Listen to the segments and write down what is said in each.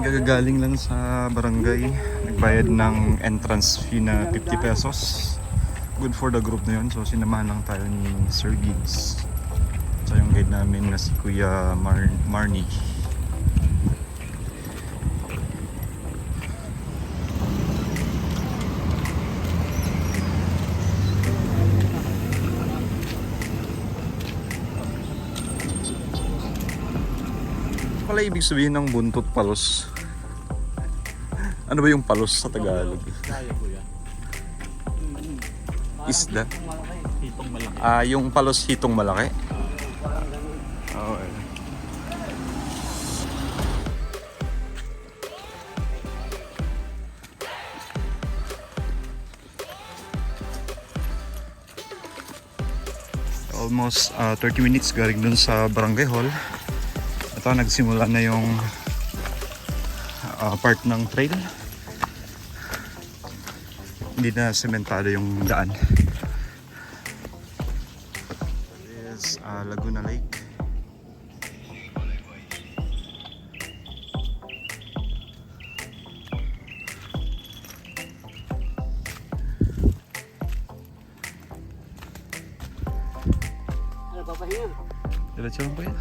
Kagagaling lang sa barangay, nagbayad ng entrance fee na 50 pesos. Good for the group na yun, so sinamahan lang tayo ni Sir Gibbs. So yung guide namin na si Kuya Marnie. Pala ibig sabihin ng buntot palos? Ano ba yung palos sa Tagalog? Isda? Hitong malaki. Ah, yung palos hitong malaki? Okay. Almost 30 minutes galing dun sa barangay hall. Ito, nagsimula na yung part ng trail. Hindi na sementado yung daan. This is Laguna Lake. Ano, papahinga? Diretso lang po yan.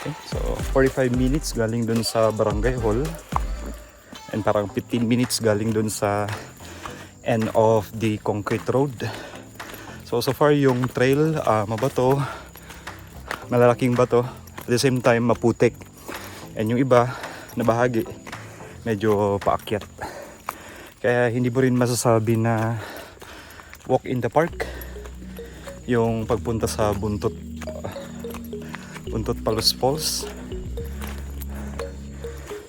Okay, so 45 minutes galing dun sa barangay hall and parang 15 minutes galing dun sa end of the concrete road. So far yung trail mabato, malalaking bato, at the same time maputik, and yung iba na bahagi medyo paakyat, kaya hindi mo rin masasabi na walk in the park yung pagpunta sa Buntot Palos Falls.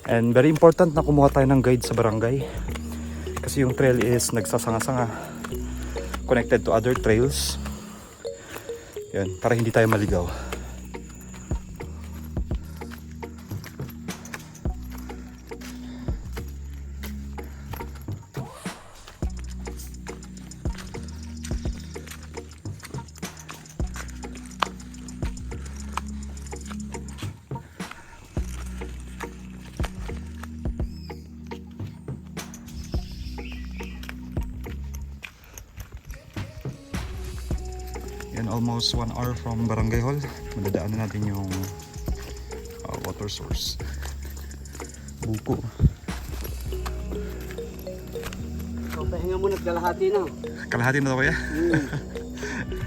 And very important na kumuha tayo ng guide sa barangay kasi yung trail is nagsasanga-sanga, connected to other trails. Yan, para hindi tayo maligaw. Yan, almost 1 hour from barangay hall. Madadaanan natin yung water source, buko. Papahinga muna, kalahati na. Kalahati na to, kuya.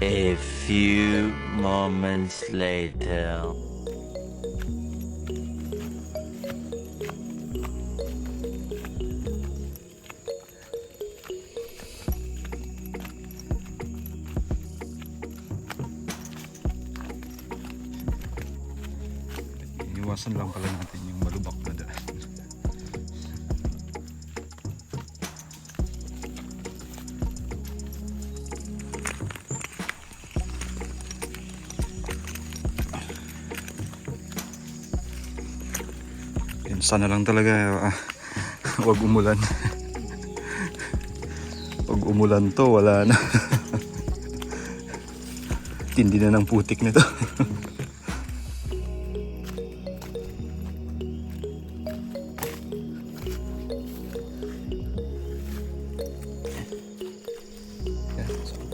A few moments later. Iwasan lang pala natin yung malubak na daan. Yan, sana lang talaga wag umulan. Wag umulan to, wala na. Tindi na ng putik nito.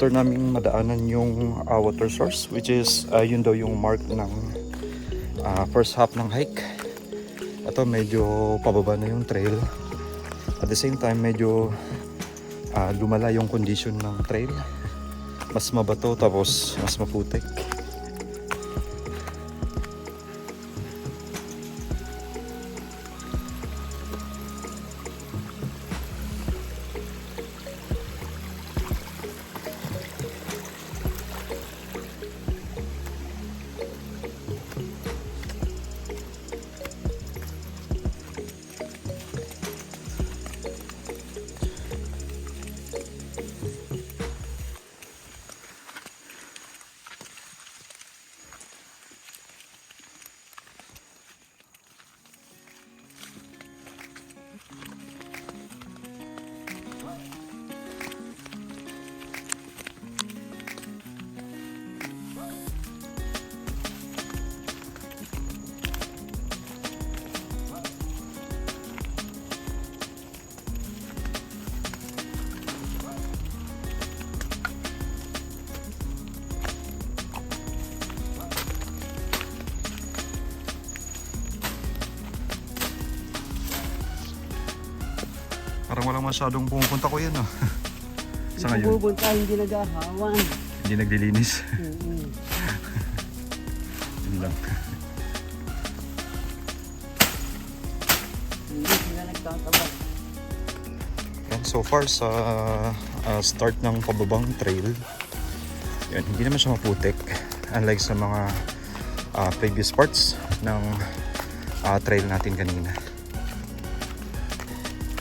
After naming madaanan yung water source, which is yun daw yung mark ng first half ng hike. Ito medyo pababa na yung trail. At the same time medyo lumala yung condition ng trail. Mas mabato tapos mas maputik. walang masyadong pumupunta ko yan, no? Sa Hindi ngayon, pupunta, hindi nagahawan. hindi naglilinis. Mm-hmm. Yun lang. Hindi sila nagtataba. Yan, so far sa start ng pababang trail, yan, hindi naman siya maputik. Unlike sa mga previous parts ng trail natin kanina.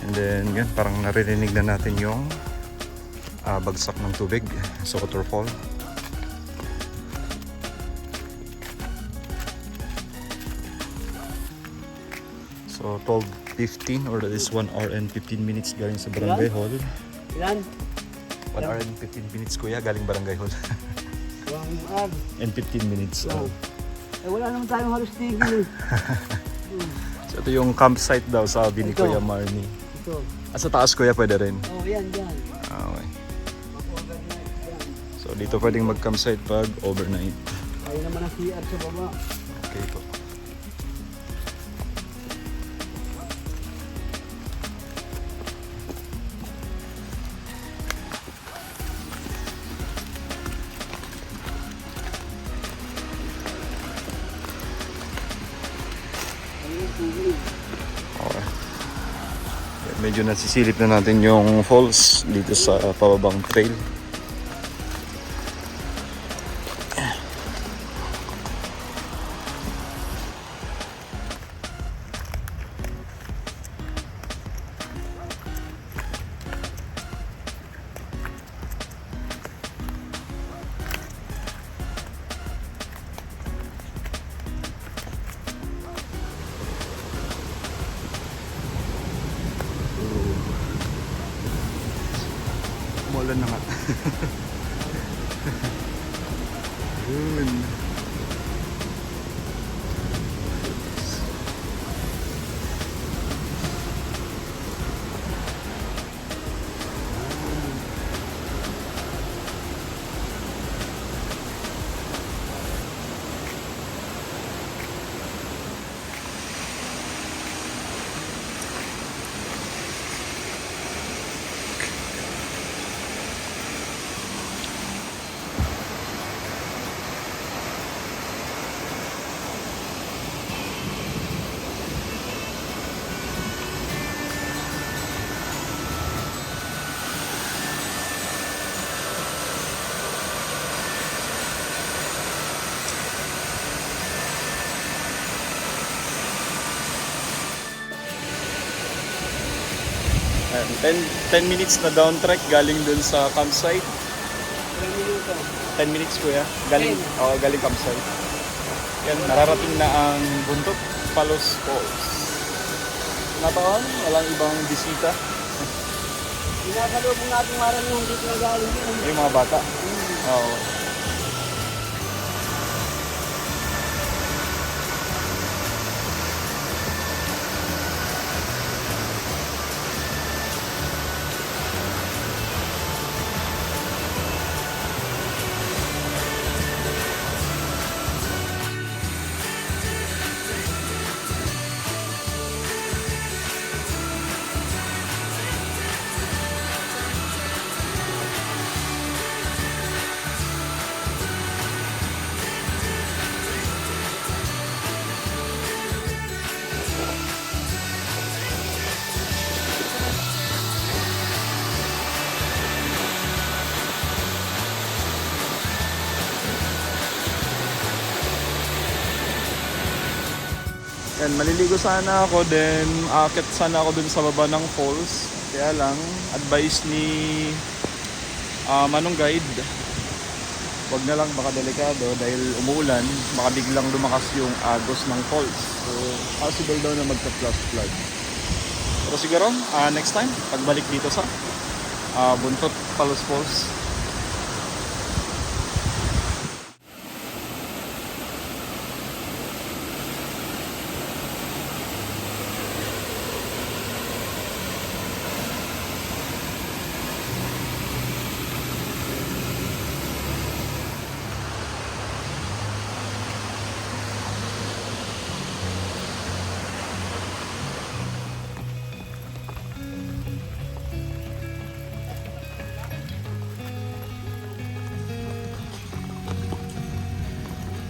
And then yun, parang naririnig na natin yung bagsak ng tubig sa waterfall. So 12:15 or that is 1 hour and 15 minutes galing sa Barangay Hall. Ilan? 1 hour and 15 minutes kuya galing Barangay Hall. 1 hour. And 15 minutes. Wow. Wala naman tayong halos tigil eh. So ito yung campsite daw sabi ni Ito. Kuya Marnie. Ito. Sa taas kuya pwede rin. Oh, yan, yan. Okay. Mag-overnight yan. So dito pwedeng mag-campsite pag overnight. Kaya naman ang CR sa baba. Okay po. Ayun, tubig. Okay. Medyo nasisilip na natin yung falls dito sa pababang trail. Umulan na nga. Yun. Ayan, 10 minutes na down trek galing dun sa campsite. Ilang minuto? 10 minutes kuya. Galing, galing campsite. Yan, nararating na ang Buntot Palos Falls. Nataon, walang ibang bisita. Inasalubong natin maramihan dito na galing yun. Yung mga bata. Oo. Yan, maliligo sana ako, then aakyat sana ako dun sa baba ng falls. Kaya lang, advice ni Manong Guide, wag na lang, baka delikado dahil umuulan, baka biglang lumakas yung agos ng falls. So, possible daw na magka-flash flood. Pero siguro, next time, pagbalik dito sa Buntot Palos Falls,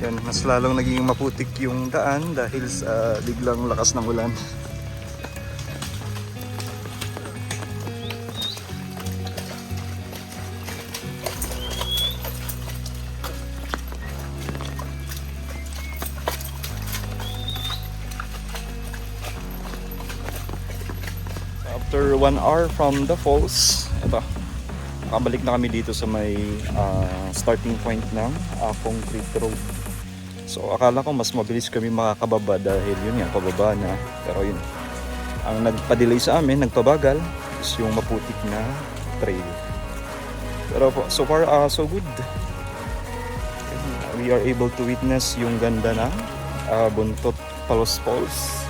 Yan, mas lalong naging maputik yung daan dahil sa biglang lakas ng ulan. After 1 hour from the falls, ito, nakabalik na kami dito sa may starting point ng concrete road. So akala ko mas mabilis kami makakababa dahil yun nga, pababa na. Pero yun, ang nagpa-delay sa amin, nagpabagal, is yung maputik na trail. Pero so far, so good. We are able to witness yung ganda na Buntot Palos Falls.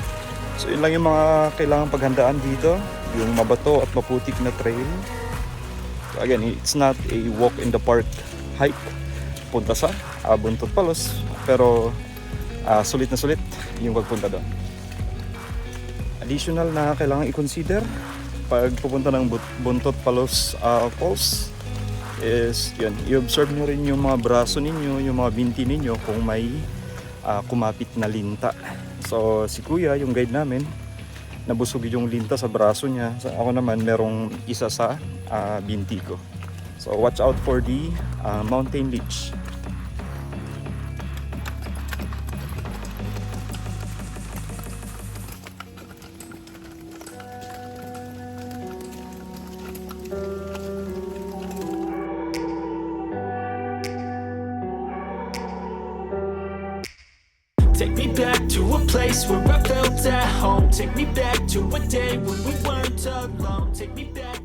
So yun lang yung mga kailangang paghandaan dito, yung mabato at maputik na trail. So again, it's not a walk in the park hike punta sa Buntot Palos, pero sulit na sulit yung pagpunta doon. Additional na kailangan i-consider pag pupunta ng Buntot Palos Falls is yun, i-observe nyo rin yung mga braso ninyo, yung mga binti ninyo kung may kumapit na linta. So si kuya, yung guide namin, nabusog yung linta sa braso niya. So, ako naman merong isa sa binti ko. So watch out for the mountain leech. Take me back to a place where I felt at home. Take me back to a day when we weren't alone. Take me back